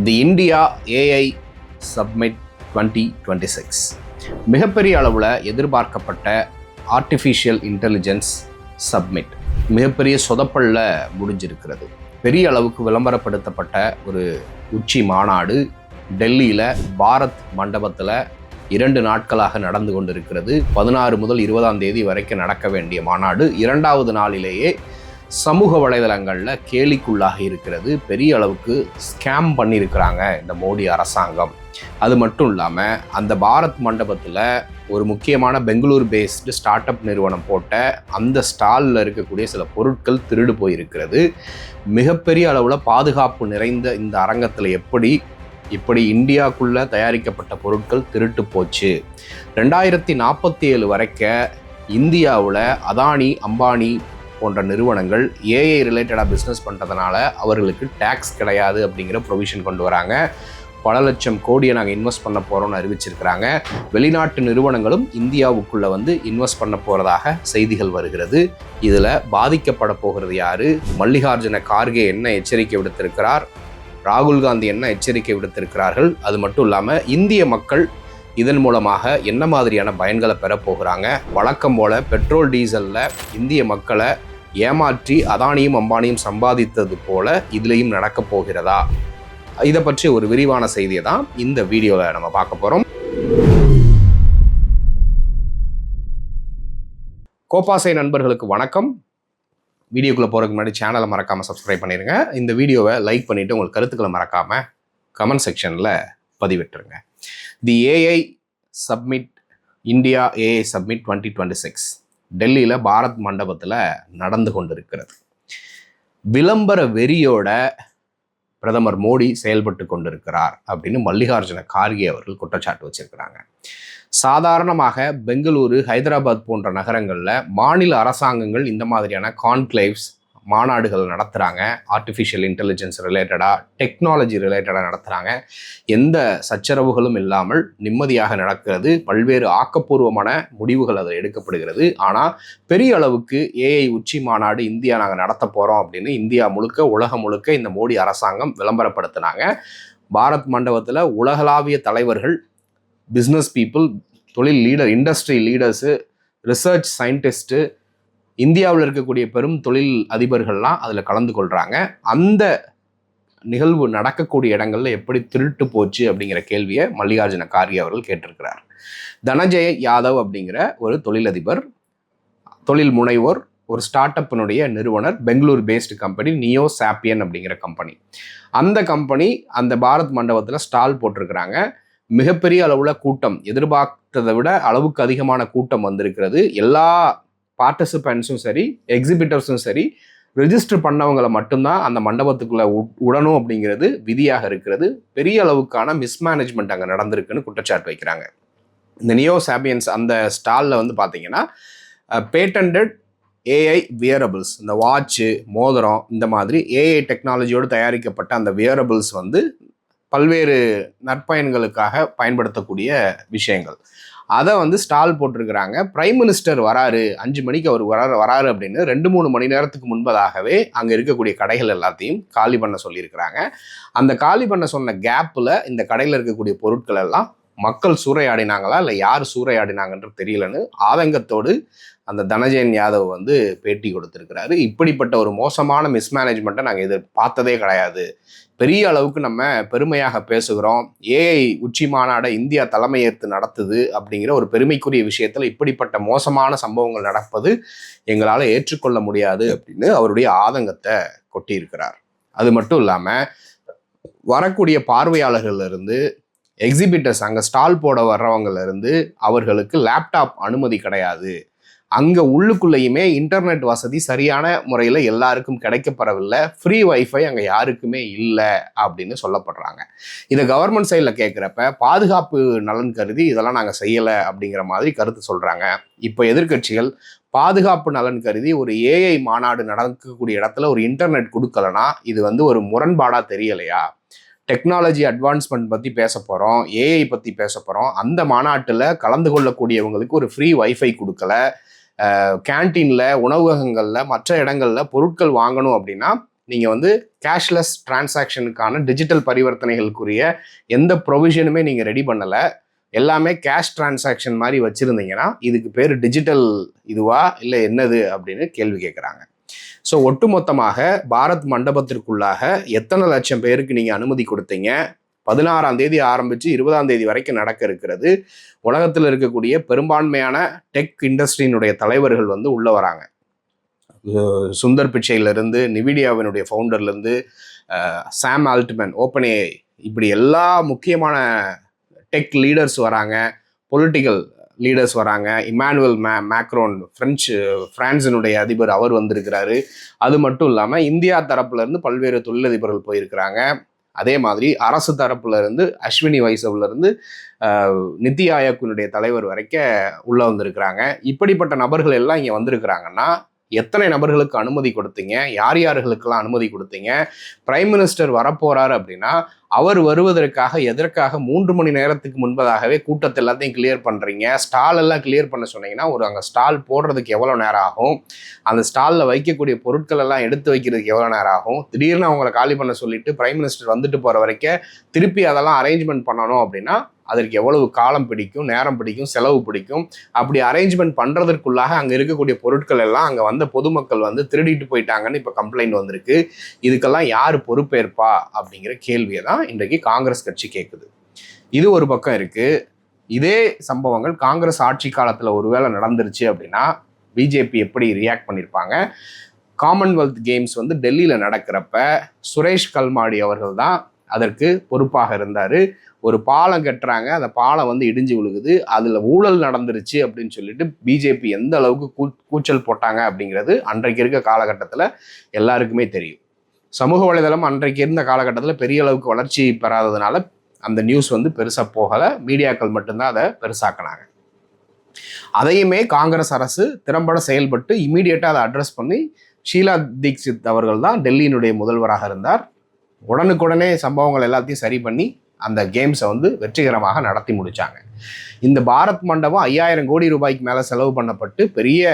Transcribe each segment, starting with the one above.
தி India AI summit 2026 மிகப்பெரிய அளவில் எதிர்பார்க்கப்பட்ட ஆர்டிஃபிஷியல் இன்டெலிஜென்ஸ் சப்மிட் மிகப்பெரிய சொதப்பல்ல முடிஞ்சிருக்கிறது. பெரிய அளவுக்கு விளம்பரப்படுத்தப்பட்ட ஒரு உச்சி மாநாடு டெல்லியில் பாரத் மண்டபத்தில் 2 நாட்களாக நடந்து கொண்டிருக்கிறது. 16 முதல் 20ஆம் தேதி வரைக்கும் நடக்க வேண்டிய மாநாடு 2வது நாளிலேயே சமூக வலைதளங்களில் கேலிக்குள்ளாக இருக்கிறது. பெரிய அளவுக்கு ஸ்கேம் பண்ணியிருக்கிறாங்க இந்த மோடி அரசாங்கம். அது மட்டும் இல்லாமல் அந்த பாரத் மண்டபத்தில் ஒரு முக்கியமான பெங்களூர் பேஸ்டு ஸ்டார்ட் அப் நிறுவனம் போட்ட அந்த ஸ்டாலில் இருக்கக்கூடிய சில பொருட்கள் திருடு போயிருக்கிறது. மிகப்பெரிய அளவில் பாதுகாப்பு நிறைந்த இந்த அரங்கத்தில் இப்படி இந்தியாவுக்குள்ளே தயாரிக்கப்பட்ட பொருட்கள் திருட்டு போச்சு. 2047 வரைக்கும் இந்தியாவில் அதானி அம்பானி போன்ற நிறுவனங்கள் ஏஐ ரிலேட்டடாக பிஸ்னஸ் பண்ணுறதுனால அவர்களுக்கு டேக்ஸ் கிடையாது அப்படிங்கிற ப்ரொவிஷன் கொண்டு வராங்க. பல லட்சம் கோடியை நாங்கள் இன்வெஸ்ட் பண்ண போகிறோம்னு அறிவிச்சிருக்கிறாங்க. வெளிநாட்டு நிறுவனங்களும் இந்தியாவுக்குள்ளே இன்வெஸ்ட் பண்ண போகிறதாக செய்திகள் வருகிறது. இதில் பாதிக்கப்பட போகிறது யார்? மல்லிகார்ஜுன கார்கே என்ன எச்சரிக்கை விடுத்திருக்கிறார்? ராகுல் காந்தி என்ன எச்சரிக்கை விடுத்திருக்கிறார்கள்? அது மட்டும் இல்லாமல் இந்திய மக்கள் இதன் மூலமாக என்ன மாதிரியான பயன்களை பெற போகிறாங்க? வழக்கம் போல பெட்ரோல் டீசலில் இந்திய மக்களை ஏமாற்றி அதானியும் அம்பானியும் சம்பாதித்தது போல இதுலேயும் நடக்க போகிறதா? இதை பற்றி ஒரு விரிவான செய்தியை தான் இந்த வீடியோவில் நம்ம பார்க்க போகிறோம். கோபாசை நண்பர்களுக்கு வணக்கம். வீடியோக்குள்ளே போகிறதுக்கு முன்னாடி சேனலை மறக்காமல் சப்ஸ்கிரைப் பண்ணிடுங்க. இந்த வீடியோவை லைக் பண்ணிவிட்டு உங்கள் கருத்துக்களை மறக்காமல் கமெண்ட் செக்ஷனில் பதிவிட்டுருங்க. The AI summit India AI summit 2026 டெல்லியில் பாரத் மண்டபத்தில் நடந்து கொண்டிருக்கிறது. விளம்பர வெறியோட பிரதமர் மோடி செயல்பட்டு கொண்டிருக்கிறார் அப்படின்னு மல்லிகார்ஜுன கார்கே அவர்கள் குற்றச்சாட்டு வச்சிருக்கிறாங்க. சாதாரணமாக பெங்களூரு, ஹைதராபாத் போன்ற நகரங்களில் மாநில அரசாங்கங்கள் இந்த மாதிரியான கான்க்ளேவ்ஸ் மாநாடுகள் நடத்துகிறாங்க. ஆர்டிஃபிஷியல் இன்டெலிஜென்ஸ் ரிலேட்டடாக, டெக்னாலஜி ரிலேட்டடாக நடத்துகிறாங்க. எந்த சச்சரவுகளும் இல்லாமல் நிம்மதியாக நடக்கிறது. பல்வேறு ஆக்கப்பூர்வமான முடிவுகள் அதில் எடுக்கப்படுகிறது. ஆனால் பெரிய அளவுக்கு ஏஐ உச்சி மாநாடு இந்தியா நாங்கள் நடத்த போகிறோம் அப்படின்னு இந்தியா முழுக்க, உலகம் முழுக்க இந்த மோடி அரசாங்கம் விளம்பரப்படுத்தினாங்க. பாரத் மண்டபத்தில் உலகளாவிய தலைவர்கள், பிஸ்னஸ் பீப்புள், தொழில் leader, industry leaders, research scientist, இந்தியாவில் இருக்கக்கூடிய பெரும் தொழில் அதிபர்கள்லாம் அதில் கலந்து கொள்கிறாங்க. அந்த நிகழ்வு நடக்கக்கூடிய இடங்களில் எப்படி திருட்டு போச்சு அப்படிங்கிற கேள்வியை மல்லிகார்ஜுன கார்கே அவர்கள் கேட்டிருக்கிறார். தனஞ்சய யாதவ் அப்படிங்கிற ஒரு தொழிலதிபர், தொழில் முனைவோர், ஒரு ஸ்டார்ட் அப்பினுடைய நிறுவனர், பெங்களூர் பேஸ்டு கம்பெனி நியோ சாப்பியன் அப்படிங்கிற கம்பெனி. அந்த கம்பெனி அந்த பாரத் மண்டபத்தில் ஸ்டால் போட்டிருக்கிறாங்க. மிகப்பெரிய அளவில் கூட்டம், எதிர்பார்த்ததை விட அளவுக்கு அதிகமான கூட்டம் வந்திருக்கிறது. எல்லா பார்ட்டிசிபென்ட்ஸும் சரி, எக்ஸிபிட்டர்ஸும் சரி, ரெஜிஸ்டர் பண்ணவங்களை மட்டும்தான் அந்த மண்டபத்துக்குள்ளே விடணும் அப்படிங்கிறது விதியாக இருக்கிறது. பெரிய அளவுக்கான மிஸ்மேனேஜ்மெண்ட் அங்கே நடந்திருக்குன்னு குற்றச்சாட்டு வைக்கிறாங்க. இந்த நியோ சாபியன்ஸ் அந்த ஸ்டாலில் பார்த்தீங்கன்னா பேட்டன்டட் ஏஐ வியரபிள்ஸ், இந்த வாட்சு, மோதிரம், இந்த மாதிரி ஏஐ டெக்னாலஜியோடு தயாரிக்கப்பட்ட அந்த வியரபிள்ஸ் பல்வேறு நற்பயன்களுக்காக பயன்படுத்தக்கூடிய விஷயங்கள். அதை ஸ்டால் போட்டிருக்கிறாங்க. பிரைம் மினிஸ்டர் வராரு, 5 மணிக்கு அவர் வராரு அப்படின்னு 2-3 மணி நேரத்துக்கு முன்பதாகவே அங்கே இருக்கக்கூடிய கடைகள் எல்லாத்தையும் காலி பண்ண சொல்லியிருக்கிறாங்க. அந்த காலி பண்ண சொன்ன கேப்பில் இந்த கடையில் இருக்கக்கூடிய பொருட்கள் எல்லாம் மக்கள் சூறையாடினாங்களா இல்லை யார் சூறையாடினாங்கன்றது தெரியலன்னு ஆதங்கத்தோடு அந்த தனஞ்சயன் யாதவ் பேட்டி கொடுத்துருக்கிறாரு. இப்படிப்பட்ட ஒரு மோசமான மிஸ்மேனேஜ்மெண்ட்டை நாங்கள் இது பார்த்ததே கிடையாது. பெரிய அளவுக்கு நம்ம பெருமையாக பேசுகிறோம். ஏஐ உச்சி மாநாடை இந்தியா தலைமையேற்று நடத்துது அப்படிங்கிற ஒரு பெருமைக்குரிய விஷயத்தில் இப்படிப்பட்ட மோசமான சம்பவங்கள் நடப்பது எங்களால் ஏற்றுக்கொள்ள முடியாது அப்படின்னு அவருடைய ஆதங்கத்தை கொட்டியிருக்கிறார். அது மட்டும் இல்லாமல் வரக்கூடிய பார்வையாளர்கள்லேருந்து, எக்ஸிபிட்டர்ஸ், அங்கே ஸ்டால் போட வர்றவங்கலேருந்து அவர்களுக்கு லேப்டாப் அனுமதி கிடையாது. அங்கே உள்ளுக்குள்ளேயுமே இன்டர்நெட் வசதி சரியான முறையில் எல்லாருக்கும் கிடைக்கப்படவில்லை. ஃப்ரீ வைஃபை அங்கே யாருக்குமே இல்லை அப்படின்னு சொல்லப்படுறாங்க. இதை கவர்மெண்ட் சைடில் கேட்குறப்ப பாதுகாப்பு நலன் கருதி இதெல்லாம் நாங்கள் செய்யலை அப்படிங்கிற மாதிரி கருத்து சொல்கிறாங்க. இப்போ எதிர்க்கட்சிகள் பாதுகாப்பு நலன் கருதி ஒரு ஏஐ மாநாடு நடக்கக்கூடிய இடத்துல ஒரு இன்டர்நெட் கொடுக்கலனா இது ஒரு முரண்பாடாக தெரியலையா? டெக்னாலஜி அட்வான்ஸ்மெண்ட் பற்றி பேச போகிறோம், ஏஐ பற்றி பேச போகிறோம். அந்த மாநாட்டில் கலந்து கொள்ளக்கூடியவங்களுக்கு ஒரு ஃப்ரீ வைஃபை கொடுக்கல. கேன்டீனில், உணவகங்களில், மற்ற இடங்களில் பொருட்கள் வாங்கணும் அப்படின்னா நீங்கள் வந்து கேஷ்லெஸ் டிரான்சாக்ஷனுக்கான டிஜிட்டல் பரிவர்த்தனைகளுக்குரிய எந்த ப்ரொவிஷனுமே நீங்கள் ரெடி பண்ணலை, எல்லாமே கேஷ் டிரான்சாக்ஷன் மாதிரி வச்சுருந்தீங்கன்னா இதுக்கு பேர் டிஜிட்டல் இதுவா இல்லை என்னது அப்படின்னு கேள்வி கேட்குறாங்க. ஸோ ஒட்டுமொத்தமாக பாரத் மண்டபத்திற்குள்ளாக எத்தனை லட்சம் பேருக்கு நீங்கள் அனுமதி கொடுத்தீங்க? 16ஆம் தேதி ஆரம்பித்து 20ஆம் தேதி வரைக்கும் நடக்க இருக்கிறது. உலகத்தில் இருக்கக்கூடிய பெரும்பான்மையான டெக் இண்டஸ்ட்ரியினுடைய தலைவர்கள் வந்து உள்ள வராங்க. சுந்தர் பிச்சையிலிருந்து, நிவிடியாவினுடைய ஃபவுண்டர்லேருந்து, சாம் ஆல்ட்மேன், ஓப்பன்ஏஐ, இப்படி எல்லா முக்கியமான டெக் லீடர்ஸ் வராங்க, பொலிட்டிக்கல் லீடர்ஸ் வராங்க. இமானுவல் மேக்ரோன், பிரான்சினுடைய அதிபர், அவர் வந்திருக்கிறாரு. அது மட்டும் இல்லாமல் இந்தியா தரப்புலேருந்து பல்வேறு தொழிலதிபர்கள் போயிருக்கிறாங்க. அதே மாதிரி அரசு தரப்புல இருந்து அஸ்வினி வைஷ்ணவ்ல இருந்து நித்தி ஆயோக்கினுடைய தலைவர் வரைக்கும் உள்ள வந்திருக்கிறாங்க. இப்படிப்பட்ட நபர்கள் எல்லாம் இங்கே வந்திருக்கிறாங்கன்னா எத்தனை நபர்களுக்கு அனுமதி கொடுத்தீங்க? யார் யார்களுக்கெல்லாம் அனுமதி கொடுத்தீங்க? பிரைம் மினிஸ்டர் வரப்போறாரு அப்படின்னா அவர் வருவதற்காக எதற்காக 3 மணி நேரத்துக்கு முன்பதாகவே கூட்டத்தை எல்லாத்தையும் கிளியர் பண்ணுறீங்க? ஸ்டால் எல்லாம் கிளியர் பண்ண சொன்னீங்கன்னா அங்கே ஸ்டால் போடுறதுக்கு எவ்வளோ நேரம் ஆகும்? அந்த ஸ்டாலில் வைக்கக்கூடிய பொருட்கள் எல்லாம் எடுத்து வைக்கிறதுக்கு எவ்வளோ நேரம் ஆகும்? திடீர்னு அவங்களை காலி பண்ண சொல்லிட்டு பிரைம் மினிஸ்டர் வந்துட்டு போகிற வரைக்கும் திருப்பி அதெல்லாம் அரேஞ்ச்மெண்ட் பண்ணணும் அப்படின்னா அதற்கு எவ்வளவு காலம் பிடிக்கும், நேரம் பிடிக்கும், செலவு பிடிக்கும். அப்படி அரேஞ்ச்மெண்ட் பண்ணுறதுக்குள்ளாக அங்கே இருக்கக்கூடிய பொருட்கள் எல்லாம் அங்கே வந்த பொதுமக்கள் வந்து திருடிட்டு போயிட்டாங்கன்னு இப்போ கம்ப்ளைண்ட் வந்திருக்கு. இதுக்கெல்லாம் யார் பொறுப்பேற்பா அப்படிங்கிற கேள்வியை தான் இன்றைக்கு காங்கிரஸ் கட்சி கேட்குது. இது ஒரு பக்கம் இருக்குது. இதே சம்பவங்கள் காங்கிரஸ் ஆட்சி காலத்தில் ஒருவேளை நடந்துருச்சு அப்படின்னா பிஜேபி எப்படி ரியாக்ட் பண்ணியிருப்பாங்க? காமன்வெல்த் கேம்ஸ் வந்து டெல்லியில் நடக்கிறப்ப சுரேஷ் கல்மாடி அவர்கள் தான் அதற்கு பொறுப்பாக இருந்தார். ஒரு பாலம் கட்டுறாங்க, அந்த பாலம் வந்து இடிஞ்சு விழுகுது, அதில் ஊழல் நடந்துருச்சு அப்படின்னு சொல்லிட்டு பிஜேபி எந்த அளவுக்கு கூச்சல் போட்டாங்க அப்படிங்கிறது அன்றைக்கு இருக்க காலகட்டத்தில் எல்லாருக்குமே தெரியும். சமூக வலைதளம் அன்றைக்கு இருந்த காலகட்டத்தில் பெரிய அளவுக்கு வளர்ச்சி பெறாததுனால அந்த நியூஸ் வந்து பெருசாக போகலை, மீடியாக்கள் மட்டும்தான் அதை பெருசாக்கினாங்க. அதையுமே காங்கிரஸ் அரசு திறம்பட செயல்பட்டு இமீடியட்டாக அதை அட்ரஸ் பண்ணி ஷீலா தீக்ஷித் அவர்கள் தான் டெல்லியினுடைய முதல்வராக இருந்தார். உடனுக்குடனே சம்பவங்கள் எல்லாத்தையும் சரி பண்ணி அந்த கேம்ஸை வந்து வெற்றிகரமாக நடத்தி முடித்தாங்க. இந்த பாரத் மண்டபம் 5000 கோடி ரூபாய்க்கு மேலே செலவு பண்ணப்பட்டு பெரிய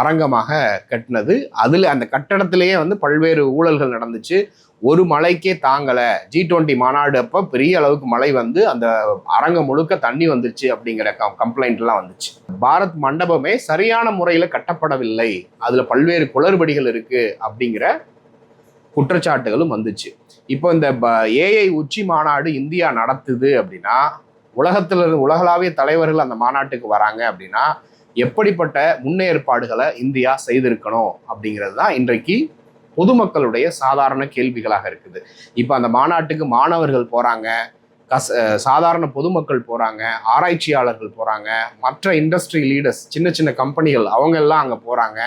அரங்கமாக கட்டினது. அதில் அந்த கட்டடத்திலேயே வந்து பல்வேறு ஊழல்கள் நடந்துச்சு. ஒரு மழைக்கே தாங்கலை. G20 மாநாடு அப்போ பெரிய அளவுக்கு மழை வந்து அந்த அரங்கம் முழுக்க தண்ணி வந்துச்சு அப்படிங்கிற கம்ப்ளைண்ட்லாம் வந்துச்சு. பாரத் மண்டபமே சரியான முறையில் கட்டப்படவில்லை, அதில் பல்வேறு குளறுபடிகள் இருக்குது அப்படிங்கிற குற்றச்சாட்டுகளும் வந்துச்சு. இப்போ இந்த ஏஐ உச்சி மாநாடு இந்தியா நடத்துது அப்படின்னா உலகளாவிய தலைவர்கள் அந்த மாநாட்டுக்கு வராங்க அப்படின்னா எப்படிப்பட்ட முன்னேற்பாடுகளை இந்தியா செய்திருக்கணும் அப்படிங்கிறது தான் இன்றைக்கு பொதுமக்களுடைய சாதாரண கேள்விகளாக இருக்குது. இப்போ அந்த மாநாட்டுக்கு மாணவர்கள் போகிறாங்க, சாதாரண பொதுமக்கள் போகிறாங்க, ஆராய்ச்சியாளர்கள் போகிறாங்க, மற்ற இண்டஸ்ட்ரி லீடர்ஸ், சின்ன சின்ன கம்பெனிகள் அவங்க எல்லாம் அங்கே போகிறாங்க.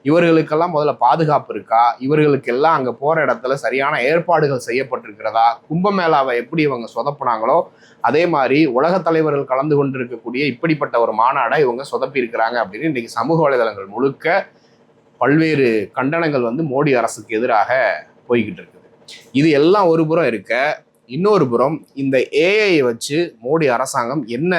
இவர்களுக்கெல்லாம் முதல்ல பாதுகாப்பு இருக்கா? இவர்களுக்கெல்லாம் அங்கே போகிற இடத்துல சரியான ஏற்பாடுகள் செய்யப்பட்டிருக்கிறதா? கும்பமேளாவை எப்படி இவங்க சொதப்புனாங்களோ அதே மாதிரி உலக தலைவர்கள் கலந்து கொண்டிருக்கக்கூடிய இப்படிப்பட்ட ஒரு மாநாடை இவங்க சொதப்பி இருக்கிறாங்க அப்படின்னு இன்றைக்கி சமூக வலைதளங்கள் முழுக்க பல்வேறு கண்டனங்கள் வந்து மோடி அரசுக்கு எதிராக போய்கிட்டு இருக்குது. இது எல்லாம் ஒரு புறம் இருக்க, இன்னொரு புறம் இந்த ஏஐ வச்சு மோடி அரசாங்கம் என்ன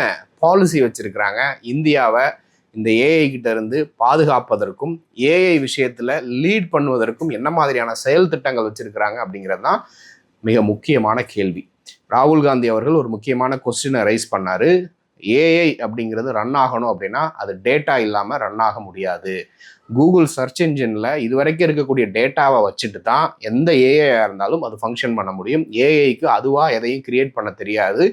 பாலிசி வச்சிருக்கிறாங்க, இந்தியாவை இந்த ஏஐ கிட்ட இருந்து பாதுகாப்பதற்கும் ஏஐ விஷயத்துல லீட் பண்ணுவதற்கும் என்ன மாதிரியான செயல் திட்டங்கள் வச்சிருக்கிறாங்க அப்படிங்கிறது தான் மிக முக்கியமான கேள்வி. ராகுல் காந்தி அவர்கள் ஒரு முக்கியமான கொஸ்டினை ரைஸ் பண்ணாரு. ஏஐ அப்படிங்கிறது ரன் ஆகணும் அப்படின்னா அது டேட்டா இல்லாமல் ரன் ஆக முடியாது. கூகுள் சர்ச் இன்ஜினில் இதுவரைக்கும் இருக்கக்கூடிய டேட்டாவை வச்சுட்டு தான் எந்த ஏஐயாக இருந்தாலும் அது ஃபங்க்ஷன் பண்ண முடியும். ஏஐக்கு அதுவாக எதையும் கிரியேட் பண்ண தெரியாது,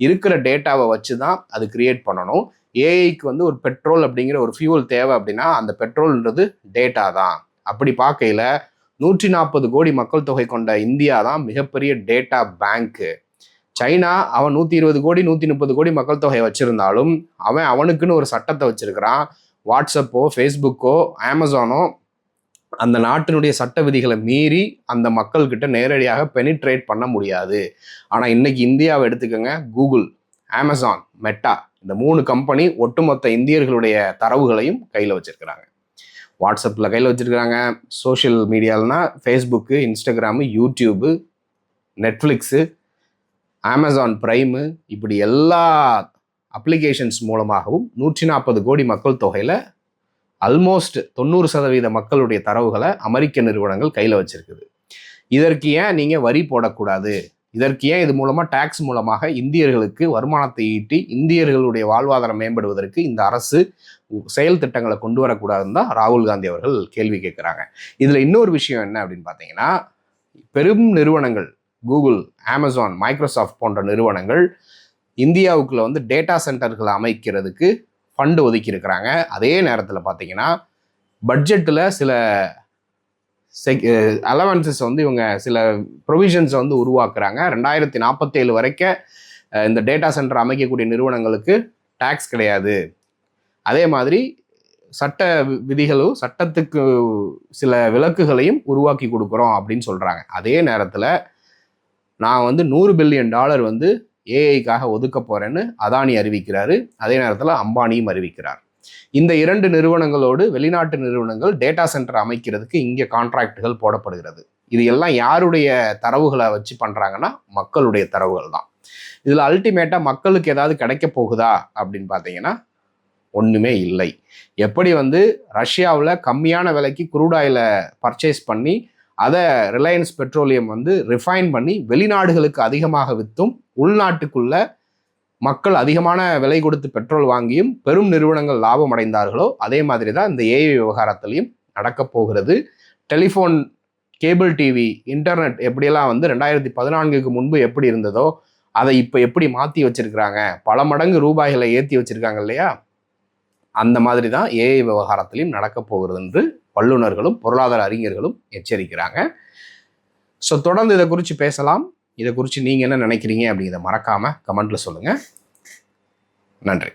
இருக்கிற டேட்டாவை வச்சு தான் அது கிரியேட் பண்ணணும். ஏஐக்கு வந்து ஒரு பெட்ரோல் அப்படிங்கிற ஒரு ஃபியூவல் தேவை அப்படின்னா அந்த பெட்ரோல்ன்றது டேட்டா தான். அப்படி பார்க்கையில் 140 கோடி மக்கள் தொகை கொண்ட இந்தியா தான் மிகப்பெரிய டேட்டா பேங்க்கு. சைனா அவன் 120 கோடி 130 கோடி மக்கள் தொகை வச்சிருந்தாலும் அவனுக்குன்னு ஒரு சட்டத்தை வச்சிருக்கிறான். வாட்ஸ்அப்போ ஃபேஸ்புக்கோ அமேசானோ அந்த நாட்டினுடைய சட்ட விதிகளை மீறி அந்த மக்கள்கிட்ட நேரடியாக பெனிட்ரேட் பண்ண முடியாது. ஆனால் இன்னைக்கு இந்தியாவை எடுத்துக்கோங்க, கூகுள், அமேசான், மெட்டா, இந்த 3 கம்பெனி ஒட்டுமொத்த இந்தியர்களுடைய தரவுகளையும் கையில் வச்சிருக்கிறாங்க. வாட்ஸ்அப்பில் கையில் வச்சிருக்கிறாங்க, சோஷியல் மீடியாலனா Facebook, Instagram, YouTube, Netflix, Amazon prime, இப்படி எல்லா அப்ளிகேஷன்ஸ் மூலமாகவும் 140 கோடி மக்கள் தொகையில் ஆல்மோஸ்ட் 90% மக்களுடைய தரவுகளை அமெரிக்க நிறுவனங்கள் கையில் வச்சிருக்குது. இதற்கு ஏன் நீங்கள் வரி போடக்கூடாது, இதற்கு ஏன் இது மூலமாக டேக்ஸ் மூலமாக இந்தியர்களுக்கு வருமானத்தை ஈட்டி இந்தியர்களுடைய வாழ்வாதாரம் மேம்படுவதற்கு இந்த அரசு செயல் திட்டங்களை கொண்டு வரக்கூடாதுன்னு தான் ராகுல் காந்தி அவர்கள் கேள்வி கேட்குறாங்க. இதில் இன்னொரு விஷயம் என்ன அப்படின்னு பார்த்தீங்கன்னா, பெரும் நிறுவனங்கள் கூகுள், அமேசான், மைக்ரோசாஃப்ட் போன்ற நிறுவனங்கள் இந்தியாவுக்குள்ள வந்து டேட்டா சென்டர்களை அமைக்கிறதுக்கு ஃபண்டு ஒதுக்கி இருக்கிறாங்க. அதே நேரத்தில் பார்த்தீங்கன்னா பட்ஜெட்டில் சில அலவன்சஸ் வந்து இவங்க சில ப்ரொவிஷன்ஸை வந்து உருவாக்குறாங்க. 2047 வரைக்கும் இந்த டேட்டா சென்டர் அமைக்கக்கூடிய நிறுவனங்களுக்கு டேக்ஸ் கிடையாது. அதே மாதிரி சட்ட விதிகளும் சட்டத்துக்கு சில விலக்குகளையும் உருவாக்கி கொடுக்குறோம் அப்படின்னு சொல்கிறாங்க. அதே நேரத்தில் நான் வந்து $100 பில்லியன் வந்து ஏஐக்காக ஒதுக்க போகிறேன்னு அதானி அறிவிக்கிறாரு. அதே நேரத்தில் அம்பானியும் அறிவிக்கிறார். இந்த 2 நிறுவனங்களோடு வெளிநாட்டு நிறுவனங்கள் டேட்டா சென்டர் அமைக்கிறதுக்கு இங்கே கான்ட்ராக்டுகள் போடப்படுகிறது. இது எல்லாம் யாருடைய தரவுகளை வச்சு பண்ணுறாங்கன்னா மக்களுடைய தரவுகள் தான். இதில் அல்டிமேட்டாக மக்களுக்கு ஏதாவது கிடைக்க போகுதா அப்படின்னு பார்த்தீங்கன்னா ஒன்றுமே இல்லை. எப்படி வந்து ரஷ்யாவில் கம்மியான விலைக்கு குரூட் ஆயிலை பர்ச்சேஸ் பண்ணி அதை ரிலையன்ஸ் பெட்ரோலியம் வந்து ரிஃபைன் பண்ணி வெளிநாடுகளுக்கு அதிகமாக விற்றும் உள்நாட்டுக்குள்ள மக்கள் அதிகமான விலை கொடுத்து பெட்ரோல் வாங்கியும் பெரும் நிறுவனங்கள் லாபம் அடைந்தார்களோ அதே மாதிரி தான் இந்த ஏஐ விவகாரத்திலையும் நடக்கப் போகிறது. டெலிஃபோன், கேபிள் டிவி, இன்டர்நெட் எப்படியெல்லாம் வந்து 2014க்கு முன்பு எப்படி இருந்ததோ அதை இப்போ எப்படி மாற்றி வச்சிருக்கிறாங்க, பல மடங்கு ரூபாய்களை ஏற்றி வச்சிருக்காங்க இல்லையா, அந்த மாதிரி தான் ஏஐ விவகாரத்திலையும் நடக்கப் போகிறது என்று வல்லுநர்களும் பொருளாதார அறிஞர்களும் எச்சரிக்கிறாங்க. ஸோ தொடர்ந்து இதை குறித்து பேசலாம். இதை குறித்து நீங்கள் என்ன நினைக்கிறீங்க அப்படிங்கிறத மறக்காமல் கமெண்ட்டில் சொல்லுங்கள். நன்றி.